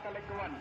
kalengkuan.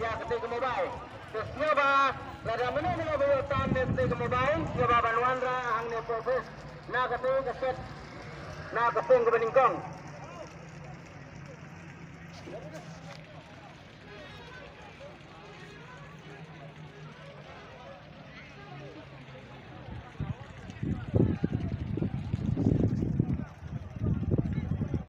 Ya ketika mobile. Siapa lada mana boleh tahan ketika mobile. Siapa banuan ra hang ne proses. Na ketika keset. Na keting ke beningkong.